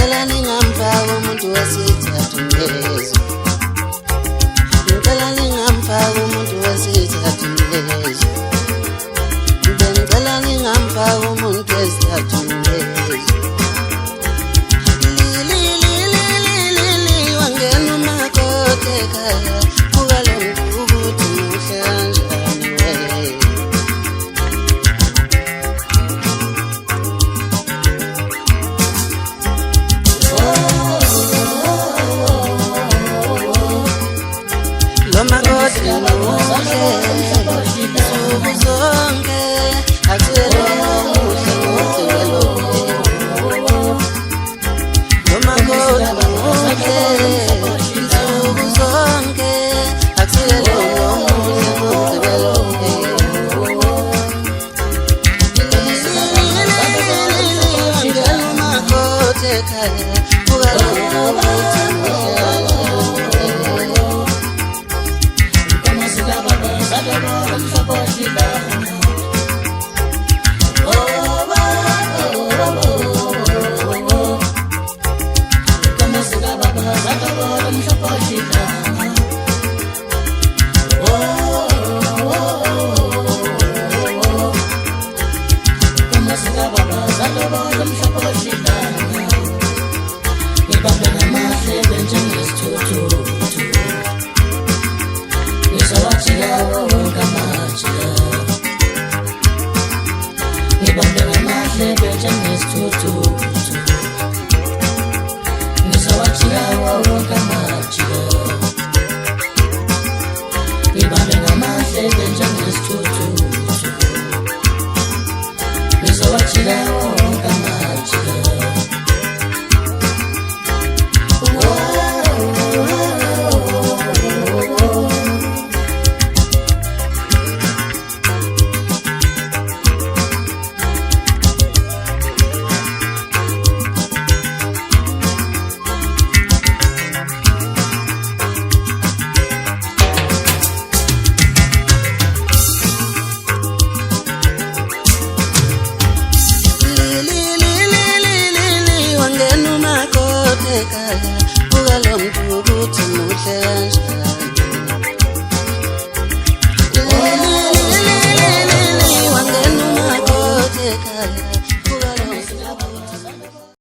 ngicela ningamfaka umuntu wesithathu ngezwe, ngicela ningamfaka umuntu wesithathu ngezwe, ngicela ningamfaka umuntu wesithathu ngezwe. Lili wangena umakoti ekhaya, buka lo muntu ukuthi muhle kanjani wena. Lo makoti muhle nsuku zonke, akusiye lo muhle ngomgcibelo. Lo makoti muhle nsuku zonke, akusiye lo muhle ngomgcibelo. Wangena umakoti ekhaya, buka lo muntu ukuthi muhle ekhaya, buka lo muntu ukuthi muhle kanjani. Wangena umakoti ekhaya.